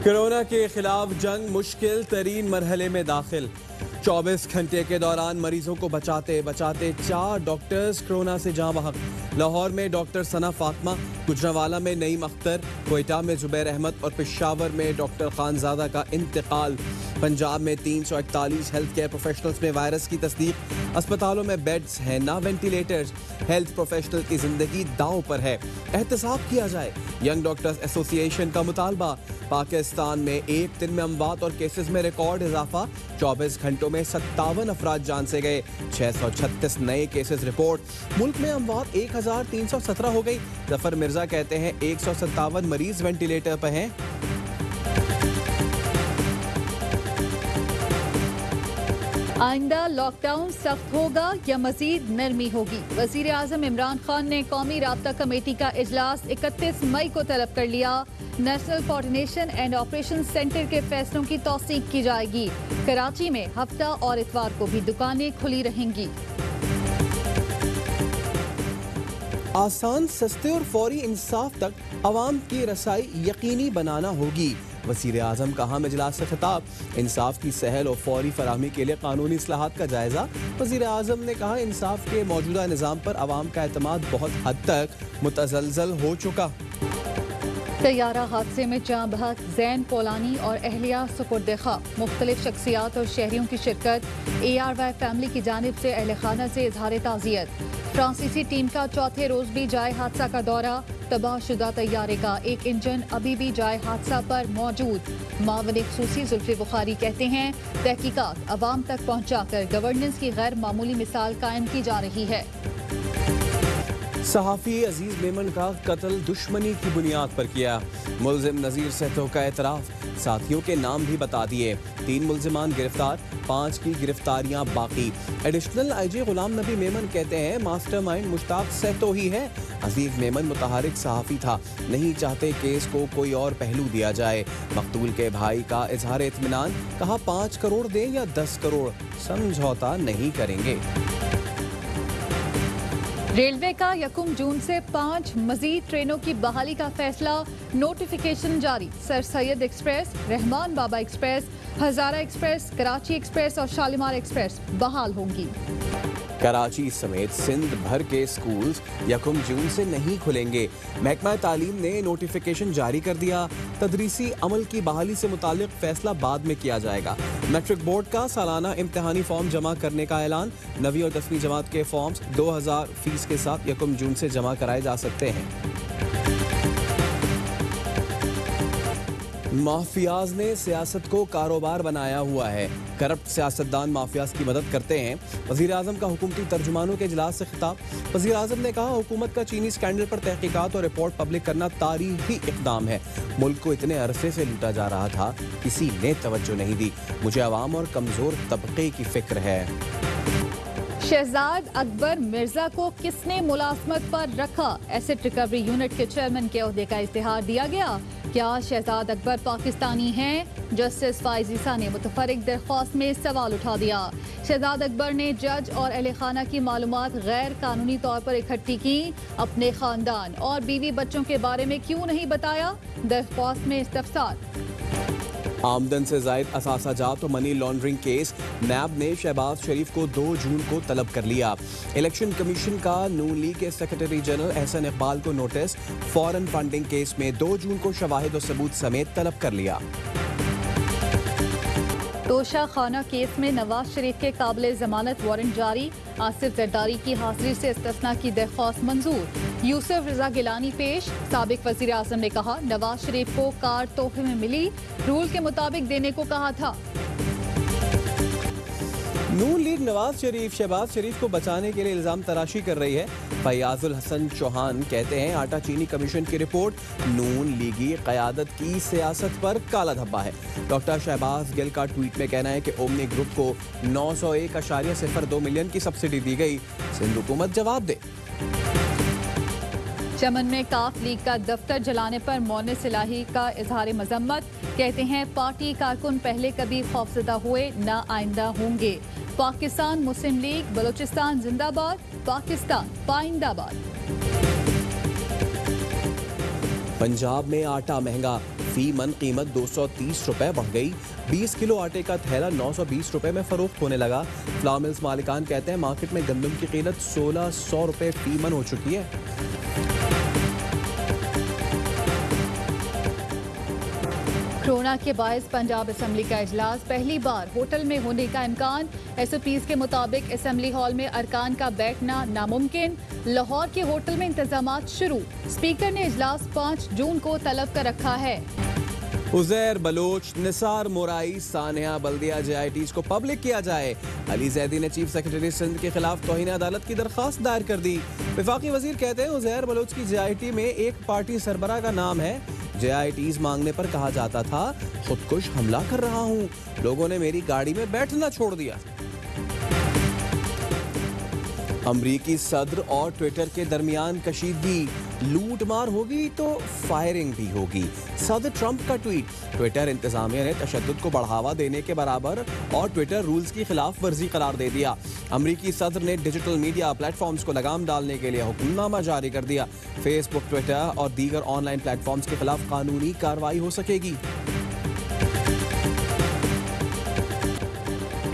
Corona के खिलाफ जंग मुश्किल तरीन मरहले में दाखिल। 24 घंटे के दौरान मरीजों को बचाते बचाते 4 डॉक्टर्स कोरोना से जाँ बहक। लाहौर में डॉक्टर सना फातिमा, गुजरांवाला में नईम अख्तर, क्वेटा में जुबैर अहमद और पेशावर में डॉक्टर खानजादा का इंतकाल। पंजाब में 341 हेल्थ केयर प्रोफेशनल्स में वायरस की तस्दीक। अस्पतालों में बेड्स हैं ना वेंटिलेटर्स। हेल्थ प्रोफेशनल की जिंदगी दांव पर है, एहतसाब किया जाए। यंग डॉक्टर्स एसोसिएशन का मुतालबा। पाकिस्तान में एक दिन में अमवात और केसेस में रिकॉर्ड इजाफा। 24 घंटों में 57 अफराद जान से गए। 636 नए केसेस रिपोर्ट। मुल्क में अमवात 1317 हो गई। जफर मिर्जा कहते हैं 157 मरीज वेंटिलेटर पर हैं। आइंदा लॉकडाउन सख्त होगा या मजीद नरमी होगी? वजीर आजम इमरान खान ने कौमी राब्ता कमेटी का इजलास 31 मई को तलब कर लिया। National coordination and operation centre के फैसलों की तौसीक की जाएगी। कराची में हफ्ता और इतवार को भी दुकानें खुली रहेंगी। आसान, सस्ते और फौरी इंसाफ तक अवाम की रसाई यकीनी बनाना होगी। वज़ीर आज़म का अहम इजलास से खिताब। इंसाफ की सहल और फौरी फराहमी के लिए कानूनी इस्लाहात का जायजा। वज़ीर आज़म ने कहा इंसाफ के मौजूदा निज़ाम पर अवाम का एतमाद बहुत हद तक मुतज़लज़ल हो चुका। तैयारा हादसे में जाँ बहक जैन पोलानी और अहलिया सुपुर्द खा। मुख्तलिफ शख्सियात और शहरियों की शिरकत। ARY फैमिली की जानिब से अहल खाना से इजहार ताज़ियत। फ्रांसीसी टीम का चौथे रोज भी जाए हादसा का दौरा। तबाहशुदा तैयारे का एक इंजन अभी भी जाए हादसा पर मौजूद। मावन खुसूसी जुल्फी बुखारी कहते हैं तहकीकात अवाम तक पहुँचाकर गवर्नेंस की गैर मामूली मिसाल कायम की जा रही है। सहाफ़ी अजीज मेमन का कत्ल दुश्मनी की बुनियाद पर किया। मुल्जिम नज़ीर सेठों का एतराफ़। साथियों के नाम भी बता दिए। 3 मुल्जिमान गिरफ्तार, 5 की गिरफ्तारियां बाकी। एडिशनल IG गुलाम नबी मेमन कहते हैं मास्टरमाइंड मुश्ताक सेठो ही है। अजीज मेमन मुतहरिक सहाफ़ी था, नहीं चाहते केस को कोई और पहलू दिया जाए। मकतूल के भाई का इजहार इत्मीनान, कहा 5 करोड़ दें या 10 करोड़ समझौता नहीं करेंगे। रेलवे का 1 जून से 5 मजीद ट्रेनों की बहाली का फैसला। नोटिफिकेशन जारी। सर सैयद एक्सप्रेस, रहमान बाबा एक्सप्रेस, हजारा एक्सप्रेस, कराची एक्सप्रेस और शालीमार एक्सप्रेस बहाल होंगी। कराची समेत सिंध भर के स्कूल्स 1 जून से नहीं खुलेंगे। महकमा तालीम ने नोटिफिकेशन जारी कर दिया। तदरीसी अमल की बहाली से मुतालिक फैसला बाद में किया जाएगा। मैट्रिक बोर्ड का सालाना इम्तिहानी फॉर्म जमा करने का ऐलान। 9वीं और 10वीं जमात के फॉर्म्स 2000 फीस के साथ 1 जून से जमा कराए जा सकते हैं। माफियाज ने सियासत को कारोबार बनाया हुआ है। करप्ट सियासतदान माफियाज की मदद करते हैं। वज़ीर आज़म का हुकूमती तर्जुमानों के इजलास से खिताब। वज़ीर आज़म ने कहा हुकूमत का चीनी स्कैंडल पर तहकीकात और रिपोर्ट पब्लिक करना तारीखी इक़दाम है। मुल्क को इतने अरसे से लूटा जा रहा था, किसी ने तवज्जो नहीं दी। मुझे अवाम और कमज़ोर तबके की फिक्र है। शहजाद अकबर मिर्जा को किसने मुलाजमत पर रखा? एसेट रिकवरी यूनिट के चेयरमैन के ओहदे का इश्तिहार दिया गया। क्या शहजाद अकबर पाकिस्तानी हैं? जस्टिस फाइज ईसा ने मुतफर्रिक दरख्वास्त में सवाल उठा दिया। शहजाद अकबर ने जज और अहले खाना की मालूमात गैर कानूनी तौर पर इकट्ठी की। अपने खानदान और बीवी बच्चों के बारे में क्यों नहीं बताया? दरख्वास्त में इस्तफसार। आमदन से जायद असासाजात और मनी लॉन्ड्रिंग केस। नैब ने शहबाज शरीफ को 2 जून को तलब कर लिया। इलेक्शन कमीशन का नून लीग के सेक्रेटरी जनरल एहसन इकबाल को नोटिस। फॉरेन फंडिंग केस में 2 जून को शवाहिद और सबूत समेत तलब कर लिया। तोशा खाना केस में नवाज शरीफ के काबिल जमानत वारंट जारी। आसिफ जरदारी की हाजिरी से इस्तिस्ना की दरख्वास्त मंजूर। यूसुफ रजा गिलानी पेश। साबिक वज़ीर आज़म ने कहा नवाज शरीफ को कार तोहफे में मिली, रूल के मुताबिक देने को कहा था। नून लीग नवाज शरीफ शहबाज शरीफ को बचाने के लिए इल्जाम तराशी कर रही है। फयाजुल हसन चौहान कहते हैं आटा चीनी कमीशन की रिपोर्ट नून लीगी क़यादत की सियासत पर काला धब्बा है। डॉक्टर शहबाज गिल का ट्वीट में कहना है कि ओमनी ग्रुप को 901.02 मिलियन की सब्सिडी दी गई। सिंध हुकूमत जवाब दे। चमन में काफ लीग का दफ्तर जलाने पर मोनिस इलाही का इजहार मजम्मत। कहते हैं पार्टी कारकुन पहले कभी खौफजदा हुए, न आइंदा होंगे। पाकिस्तान मुस्लिम लीग बलूचिस्तान जिंदाबाद, पाकिस्तान पाइंदाबाद। पंजाब में आटा महंगा, फी मन कीमत 230 रुपए बढ़ गई। 20 किलो आटे का थैला 920 रुपए में फरोख्त होने लगा। फ्लावर मिल्स मालिकान कहते हैं मार्केट में गंदम की कीमत 1600 रुपए फी मन हो चुकी है। कोरोना के बायस पंजाब असेंबली का इजलास, पहली बार होटल में होने का इम्कान। SOPs के मुताबिक असेंबली हॉल में अरकान का बैठना नामुमकिन। लाहौर के होटल में इंतजामात शुरू। स्पीकर ने इजलास 5 जून को तलब कर रखा है। उजैर बलोच, निसार मोराई, सानिया बल्दिया JITs को पब्लिक किया जाए। अली जैदी ने चीफ सेक्रेटरी सिंध के खिलाफ तौहीन अदालत की दरखास्त दायर कर दी। वफाकी वजीर कहते हैं उजैर बलोच की JIT में एक पार्टी सरबराह का नाम है। JITs मांगने पर कहा जाता था खुदकुश हमला कर रहा हूँ, लोगों ने मेरी गाड़ी में बैठना छोड़ दिया। अमरीकी सदर और ट्विटर के दरमियान कशीदगी, लूट मार होगी तो फायरिंग भी होगी। सदर ट्रंप का ट्वीट, ट्विटर इंतजामिया ने तशद्दुद को बढ़ावा देने के बराबर और ट्विटर रूल्स की खिलाफ वर्जी करार दे दिया। अमरीकी सदर ने डिजिटल मीडिया प्लेटफॉर्म्स को लगाम डालने के लिए हुक्मनामा जारी कर दिया। फेसबुक, ट्विटर और दीगर ऑनलाइन प्लेटफॉर्म्स के खिलाफ कानूनी कार्रवाई हो सकेगी।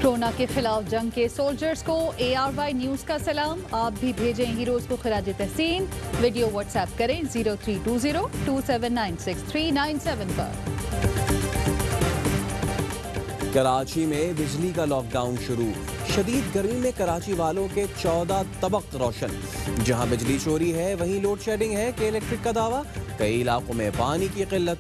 कोरोना के खिलाफ जंग के सोल्जर्स को ARY न्यूज का सलाम। आप भी भेजें हीरोज को खराज तहसीन। वीडियो व्हाट्सएप करें 032027963997 पर। कराची में बिजली का लॉकडाउन शुरू। शदीद गर्मी में कराची वालों के 14 तबक रोशन। जहां बिजली चोरी है वहीं लोड शेडिंग है कि इलेक्ट्रिक का दावा। कई इलाकों में पानी की किल्लत।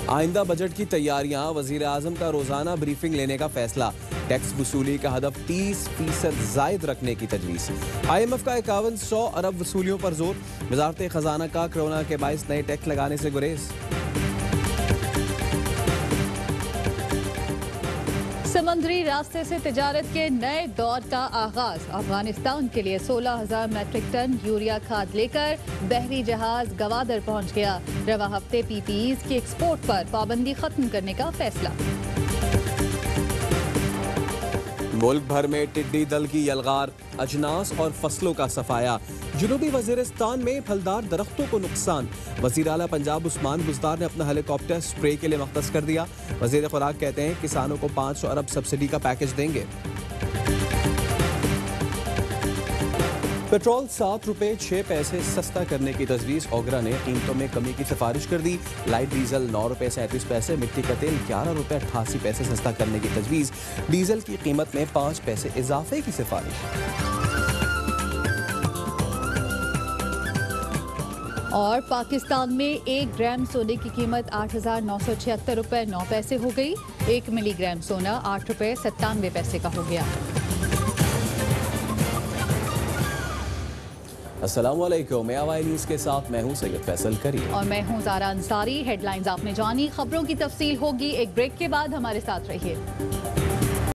आइंदा बजट की तैयारियां, वजीर आजम का रोजाना ब्रीफिंग लेने का फैसला। टैक्स वसूली का हदफ 30% जायद रखने की तजवीज़। IMF का 5100 अरब वसूलियों पर जोर। वजारत खजाना का कोरोना के बायस नए टैक्स लगाने से गुरेज। समंदरी रास्ते से तिजारत के नए दौर का आगाज। अफगानिस्तान के लिए 16,000 मैट्रिक टन यूरिया खाद लेकर बहरी जहाज गवादर पहुंच गया। रवा हफ्ते PPEs की एक्सपोर्ट पर पाबंदी खत्म करने का फैसला। मुल्क भर में टिड्डी दल की यलगार, अजनास और फसलों का सफाया। जुनूबी वजीरिस्तान में फलदार दरख्तों को नुकसान। वजीर आला पंजाब उस्मान बुज़दार ने अपना हेलीकॉप्टर स्प्रे के लिए मख्तस कर दिया। वजीर खुराक कहते हैं किसानों को 500 अरब सब्सिडी का पैकेज देंगे। पेट्रोल 7 रुपए 6 पैसे सस्ता करने की तजवीज़। ओगरा ने कीमतों में कमी की सिफारिश कर दी। लाइट डीजल 9 रुपए 37 पैसे, मिट्टी का तेल 11 रुपए 88 पैसे सस्ता करने की तजवीज़। डीजल की कीमत में 5 पैसे इजाफे की सिफारिश। और पाकिस्तान में 1 ग्राम सोने की कीमत 8,976 रुपए 9 पैसे हो गई। 1 मिलीग्राम सोना 8 रुपए 97 पैसे का हो गया। अस्सलामुअलैकुम, मैं AY न्यूज़ के साथ मैं हूं सैयद फैसल करीम और मैं हूं ज़ारा अंसारी। हेडलाइंस आपने जानी, खबरों की तफसील होगी एक ब्रेक के बाद। हमारे साथ रहिए।